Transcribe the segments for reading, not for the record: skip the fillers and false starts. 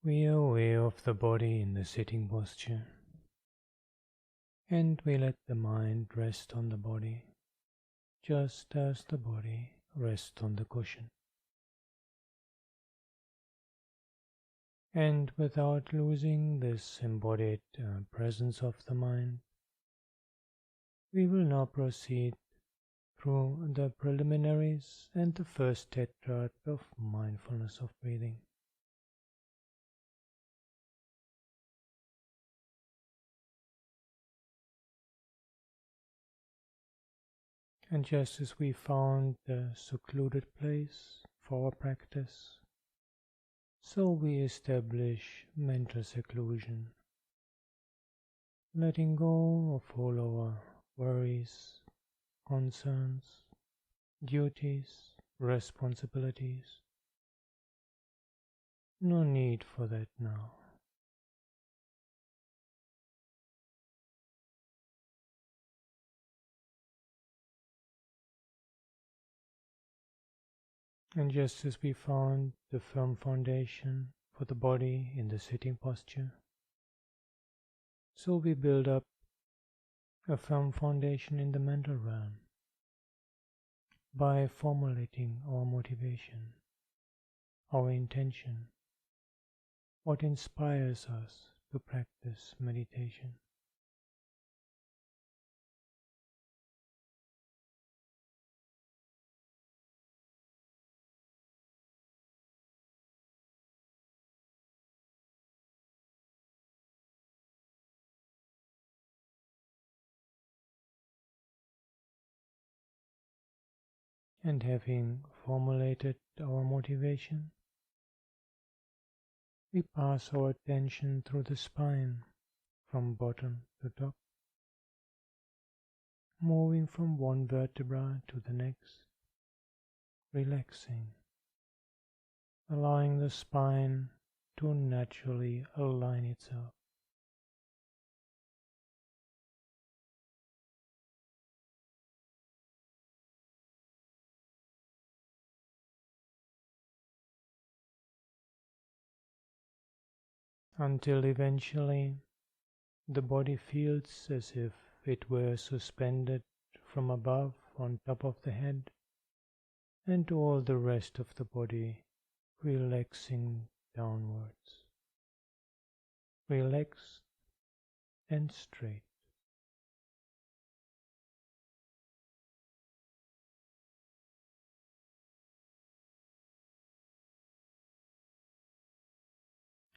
We are aware of the body in the sitting posture, and we let the mind rest on the body, just as the body rests on the cushion. And without losing this embodied presence of the mind, we will now proceed through the preliminaries and the first tetrad of mindfulness of breathing. And just as we found the secluded place for our practice, so we establish mental seclusion, letting go of all our worries, concerns, duties, responsibilities. No need for that now. And just as we found the firm foundation for the body in the sitting posture, so we build up a firm foundation in the mental realm by formulating our motivation, our intention, what inspires us to practice meditation. And having formulated our motivation, we pass our attention through the spine from bottom to top, moving from one vertebra to the next, relaxing, allowing the spine to naturally align itself. Until eventually the body feels as if it were suspended from above on top of the head, and all the rest of the body relaxing downwards, relaxed and straight.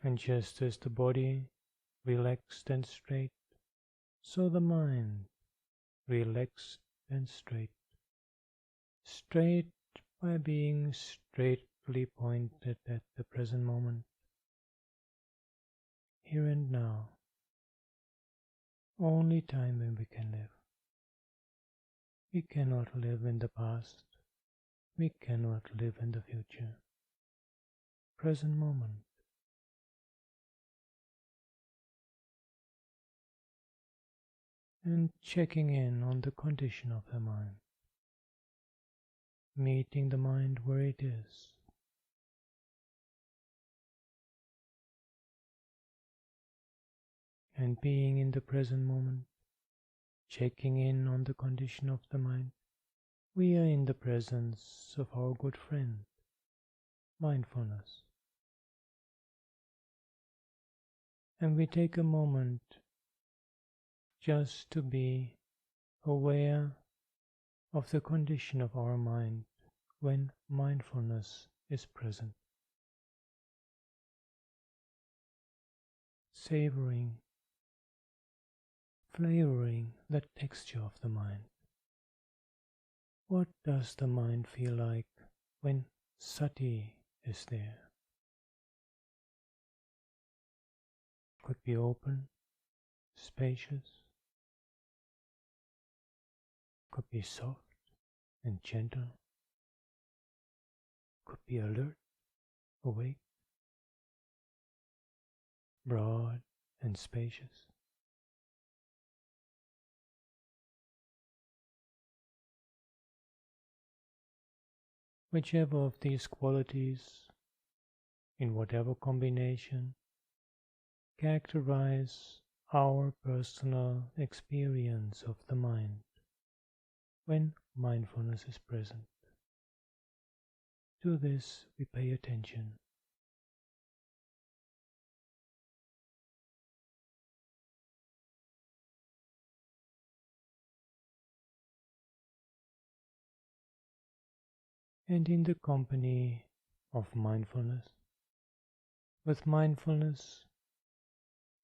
And just as the body relaxed and straight, so the mind relaxed and straight. Straight by being straightly pointed at the present moment, here and now, only time when we can live. We cannot live in the past, we cannot live in the future. Present moment. And checking in on the condition of the mind, meeting the mind where it is, and being in the present moment, checking in on the condition of the mind. We are in the presence of our good friend, mindfulness. And we take a moment just to be aware of the condition of our mind when mindfulness is present. Savoring, flavoring the texture of the mind. What does the mind feel like when sati is there? Could be open, spacious, could be soft and gentle, could be alert, awake, broad and spacious. Whichever of these qualities in whatever combination, characterize our personal experience of the mind when mindfulness is present. To this we pay attention. And in the company of mindfulness, with mindfulness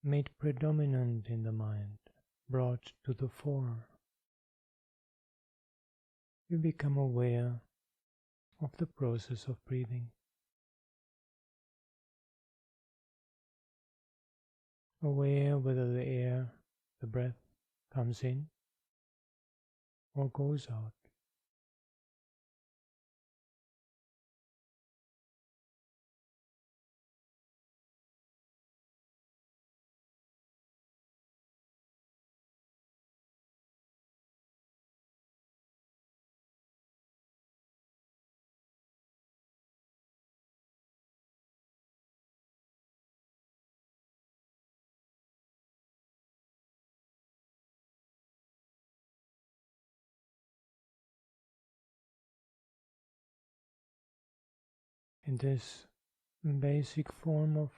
made predominant in the mind, brought to the fore, we become aware of the process of breathing, aware whether the air, the breath, comes in or goes out. In this basic form of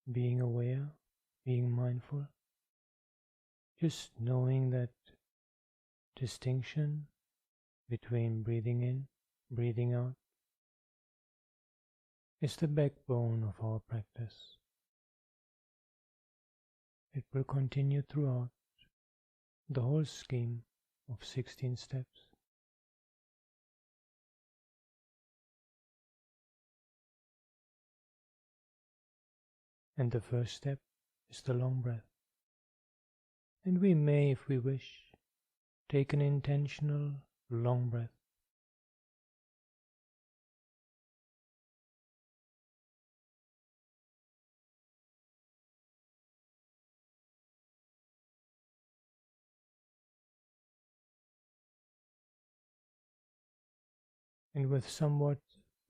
being aware, being mindful, just knowing that distinction between breathing in, breathing out, is the backbone of our practice. It will continue throughout the whole scheme of 16 steps. And the first step is the long breath. And we may, if we wish, take an intentional long breath. And with somewhat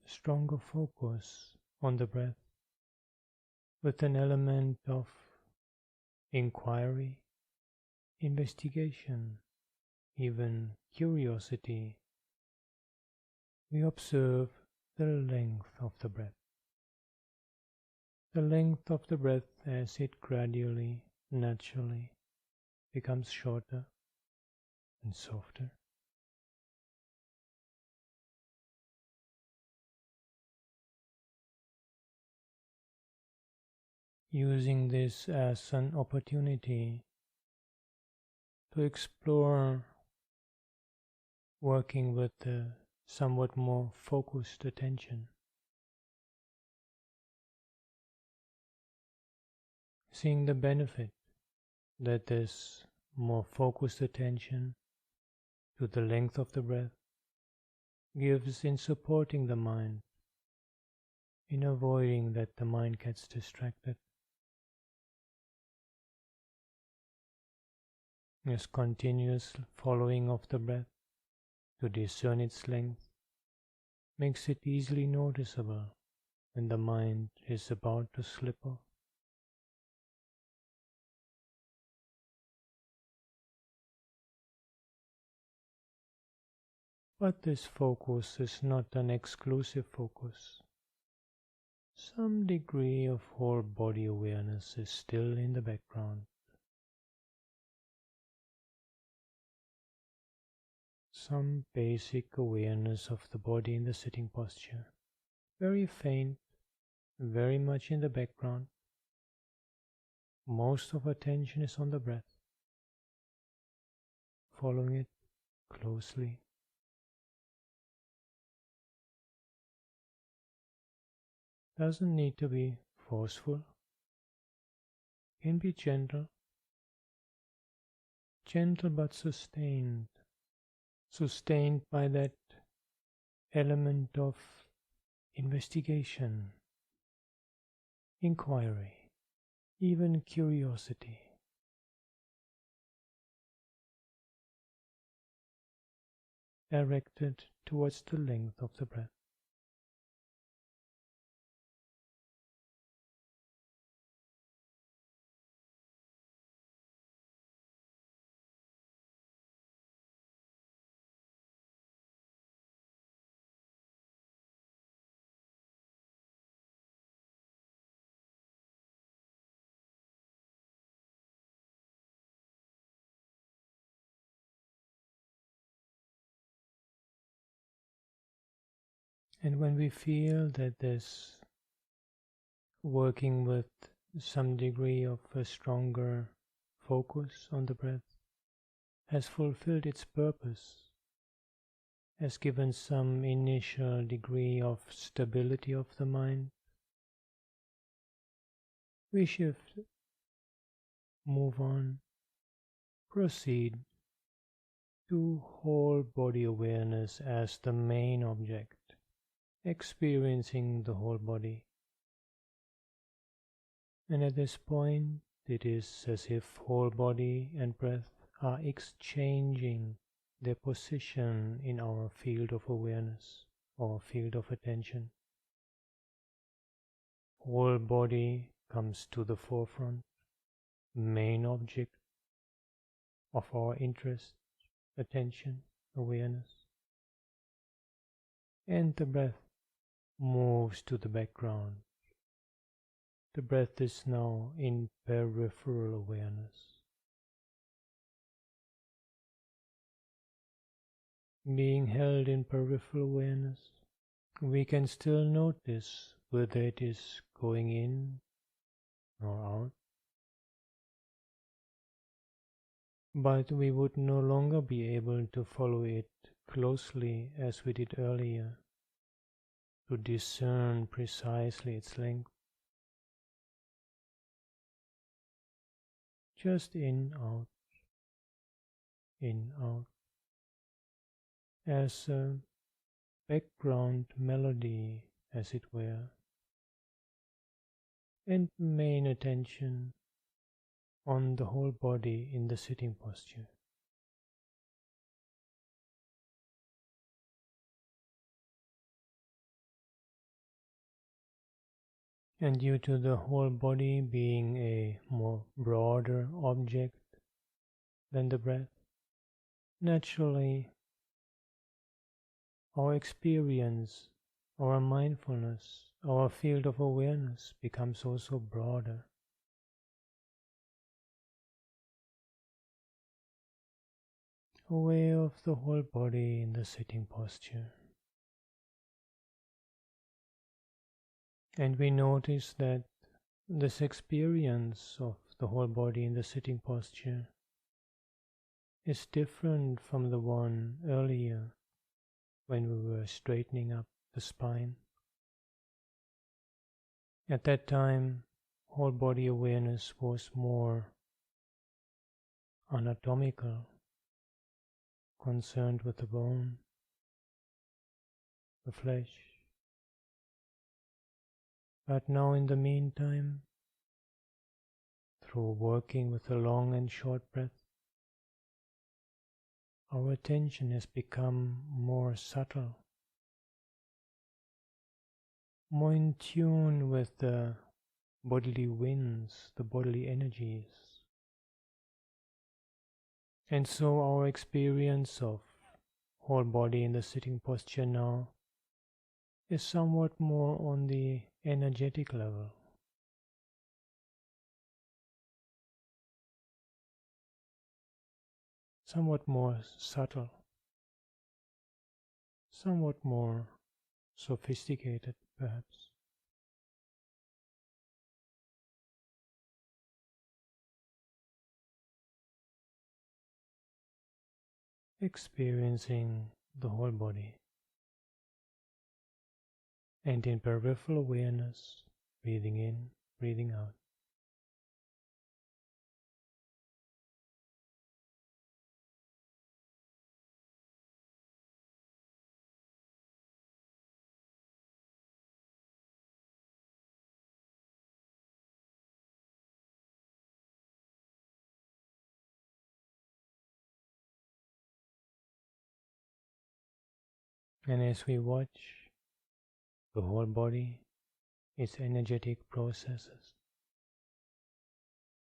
stronger focus on the breath, with an element of inquiry, investigation, even curiosity, we observe the length of the breath. The length of the breath as it gradually, naturally becomes shorter and softer. Using this as an opportunity to explore working with a somewhat more focused attention. Seeing the benefit that this more focused attention to the length of the breath gives in supporting the mind, in avoiding that the mind gets distracted. This continuous following of the breath to discern its length makes it easily noticeable when the mind is about to slip off. But this focus is not an exclusive focus. Some degree of whole body awareness is still in the background. Some basic awareness of the body in the sitting posture. Very faint, very much in the background. Most of attention is on the breath, following it closely. Doesn't need to be forceful. Can be gentle. Gentle but sustained. Sustained by that element of investigation, inquiry, even curiosity. Directed towards the length of the breath. And when we feel that this working with some degree of a stronger focus on the breath has fulfilled its purpose, has given some initial degree of stability of the mind, we shift, move on, proceed to whole body awareness as the main object, experiencing the whole body. And at this point, it is as if whole body and breath are exchanging their position in our field of awareness or field of attention. Whole body comes to the forefront, main object of our interest, attention, awareness. And the breath moves to the background. The breath is now in peripheral awareness. Being held in peripheral awareness, we can still notice whether it is going in or out, but we would no longer be able to follow it closely as we did earlier, to discern precisely its length. Just in, out, as a background melody, as it were, and main attention on the whole body in the sitting posture. And due to the whole body being a more broader object than the breath, naturally our experience, our mindfulness, our field of awareness becomes also broader. Aware of the whole body in the sitting posture. And we notice that this experience of the whole body in the sitting posture is different from the one earlier when we were straightening up the spine. At that time, whole body awareness was more anatomical, concerned with the bone, the flesh. But now in the meantime, through working with the long and short breath, our attention has become more subtle, more in tune with the bodily winds, the bodily energies. And so our experience of whole body in the sitting posture now is somewhat more on the energetic level. Somewhat more subtle, somewhat more sophisticated, perhaps. Experiencing the whole body. And in peripheral awareness, breathing in, breathing out. And as we watch the whole body, its energetic processes,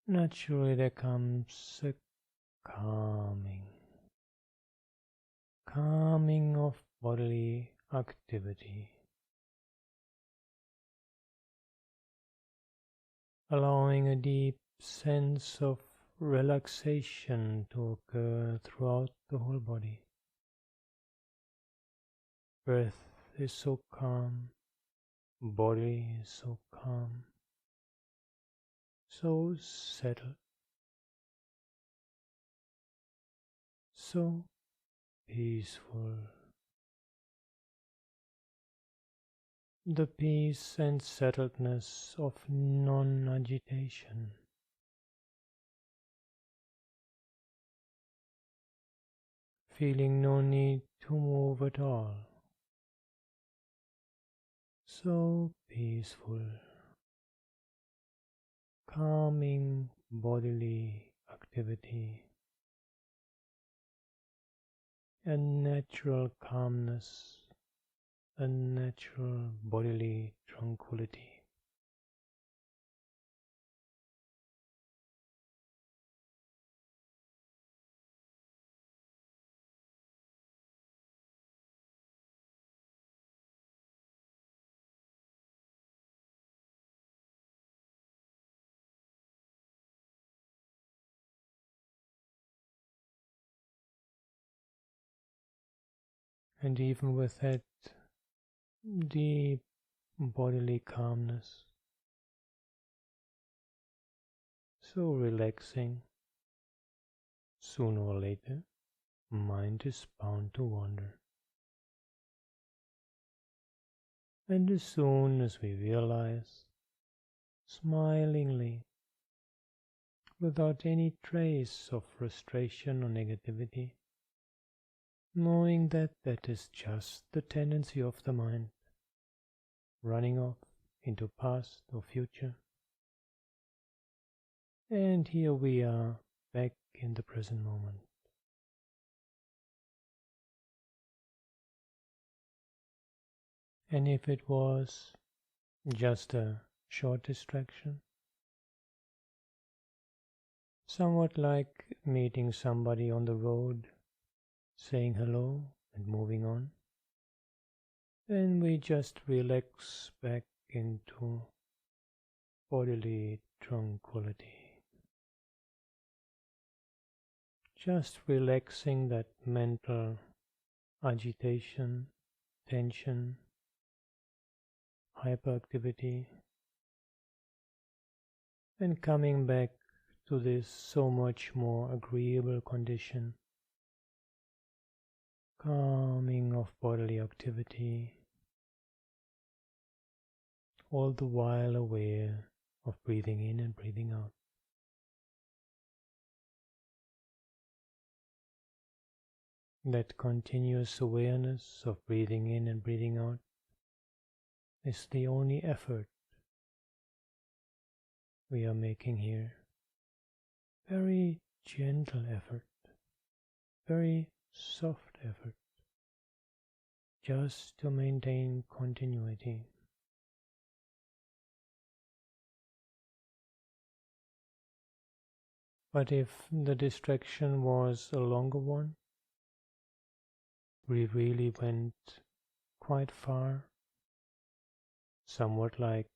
naturally there comes a calming of bodily activity, allowing a deep sense of relaxation to occur throughout the whole body. Breath is so calm, body is so calm, so settled, so peaceful. The peace and settledness of non-agitation, feeling no need to move at all, so peaceful, calming bodily activity, a natural calmness, a natural bodily tranquility. And even with that deep bodily calmness, so relaxing, sooner or later, mind is bound to wander. And as soon as we realize, smilingly, without any trace of frustration or negativity, knowing that that is just the tendency of the mind, running off into past or future. And here we are back in the present moment. And if it was just a short distraction, somewhat like meeting somebody on the road, saying hello and moving on, then we just relax back into bodily tranquility. Just relaxing that mental agitation, tension, hyperactivity, and coming back to this so much more agreeable condition, calming of bodily activity, all the while aware of breathing in and breathing out. That continuous awareness of breathing in and breathing out is the only effort we are making here. Very gentle effort, very soft effort, just to maintain continuity. But if the distraction was a longer one, we really went quite far, somewhat like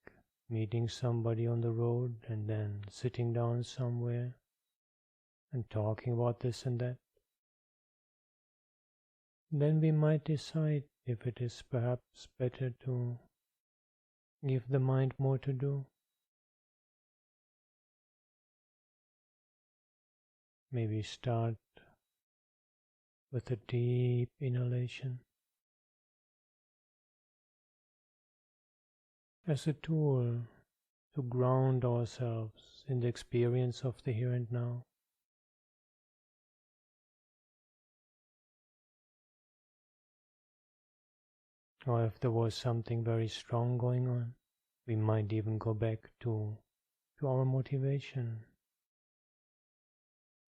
meeting somebody on the road and then sitting down somewhere and talking about this and that, then we might decide if it is perhaps better to give the mind more to do. Maybe start with a deep inhalation as a tool to ground ourselves in the experience of the here and now. Or if there was something very strong going on, we might even go back to our motivation,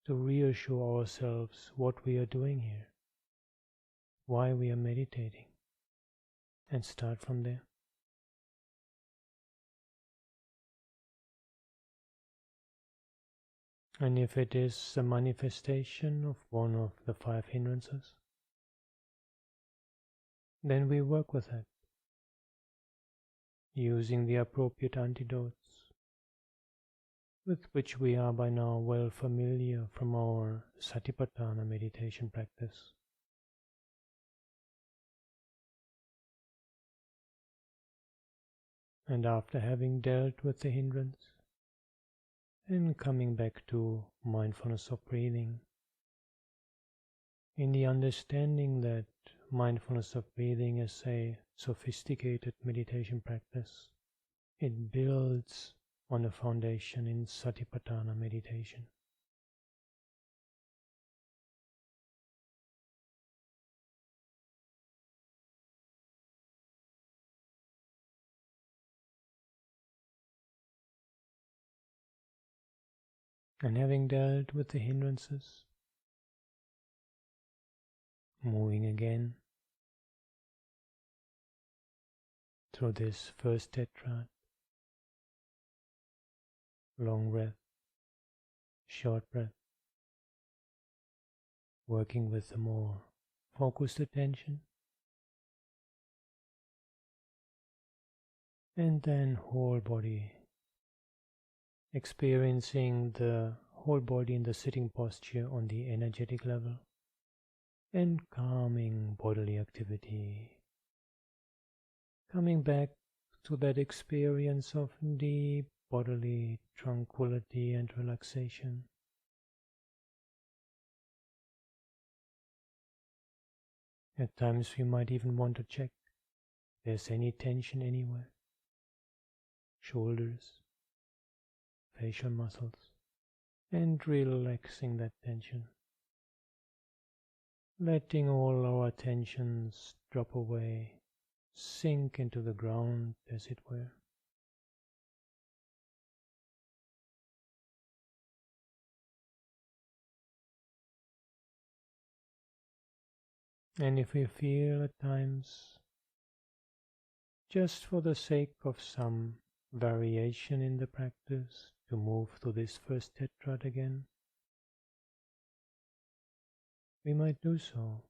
to reassure ourselves what we are doing here, why we are meditating, and start from there. And if it is a manifestation of one of the 5 hindrances, then we work with it, using the appropriate antidotes with which we are by now well familiar from our Satipatthana meditation practice. And after having dealt with the hindrance, and coming back to mindfulness of breathing, in the understanding that mindfulness of breathing is a sophisticated meditation practice. It builds on a foundation in Satipatthana meditation. And having dealt with the hindrances, moving again through this first tetrad, long breath, short breath, working with a more focused attention, and then whole body, experiencing the whole body in the sitting posture on the energetic level, and calming bodily activity, coming back to that experience of deep bodily tranquility and relaxation. At times we might even want to check if there's any tension anywhere. Shoulders, facial muscles, and relaxing that tension. Letting all our tensions drop away, sink into the ground as it were. And if we feel at times, just for the sake of some variation in the practice, to move to this first tetrad again, we might do so,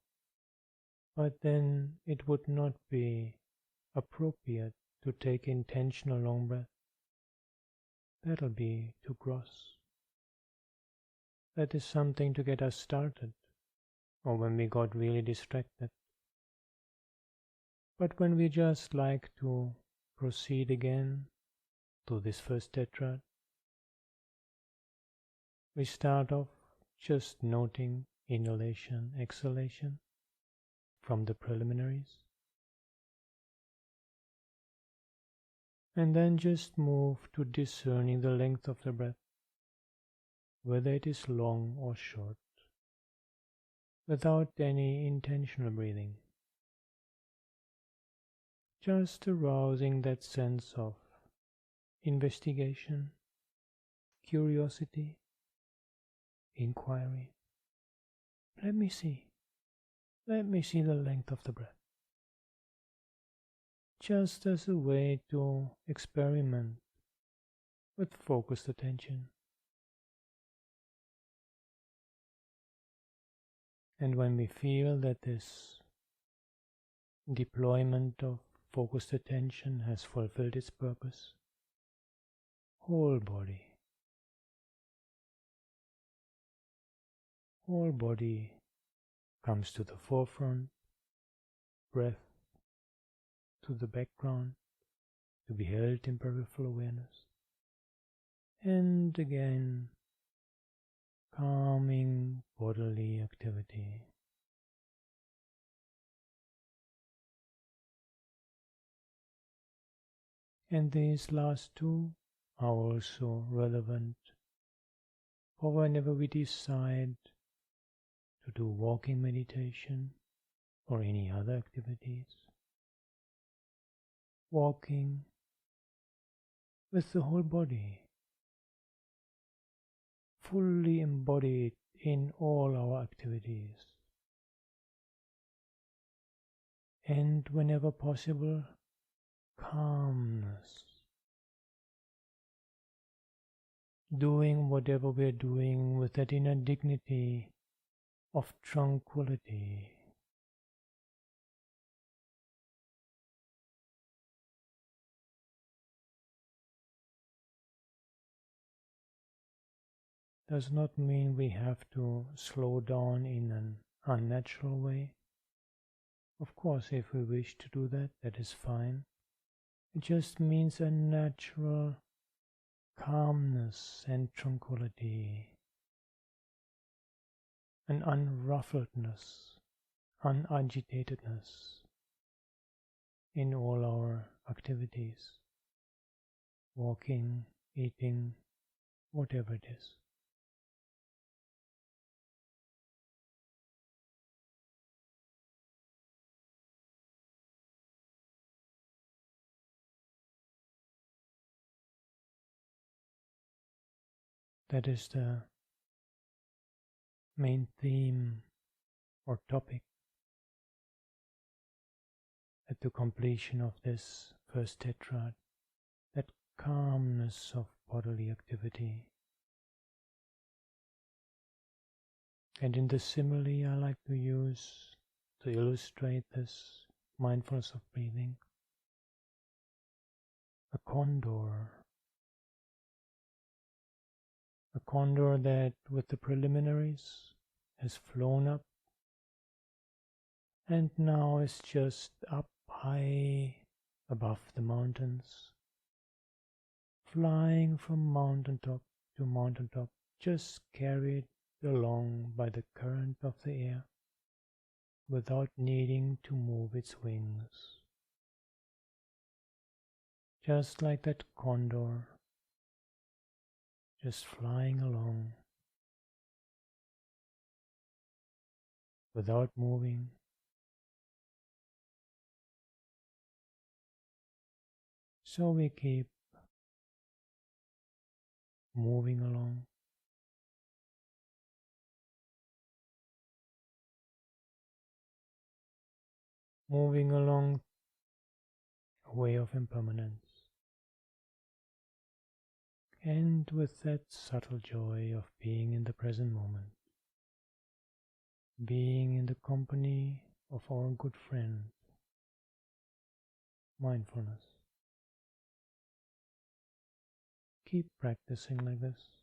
but then it would not be appropriate to take intentional long breath. That'll be too gross. That is something to get us started, or when we got really distracted. But when we just like to proceed again to this first tetrad, we start off just noting inhalation, exhalation from the preliminaries, and then just move to discerning the length of the breath, whether it is long or short, without any intentional breathing. Just arousing that sense of investigation, curiosity, inquiry. Let me see the length of the breath. Just as a way to experiment with focused attention. And when we feel that this deployment of focused attention has fulfilled its purpose, whole body comes to the forefront, breath to the background, to be held in peripheral awareness. And again, calming bodily activity. And these last two are also relevant for whenever we decide to do walking meditation or any other activities. Walking with the whole body, fully embodied in all our activities. And whenever possible, calmness. Doing whatever we're doing with that inner dignity of tranquility. Does not mean we have to slow down in an unnatural way. Of course, if we wish to do that, that is fine. It just means a natural calmness and tranquility, an unruffledness, unagitatedness in all our activities, walking, eating, whatever it is. That is the main theme or topic at the completion of this first tetrad, that calmness of bodily activity. And in the simile I like to use to illustrate this mindfulness of breathing, a condor that with the preliminaries has flown up and now is just up high above the mountains, flying from mountaintop to mountaintop, just carried along by the current of the air without needing to move its wings. Just like that condor, just flying along without moving. So we keep moving along, a way of impermanence, and with that subtle joy of being in the present moment, being in the company of our good friend, mindfulness. Keep practicing like this.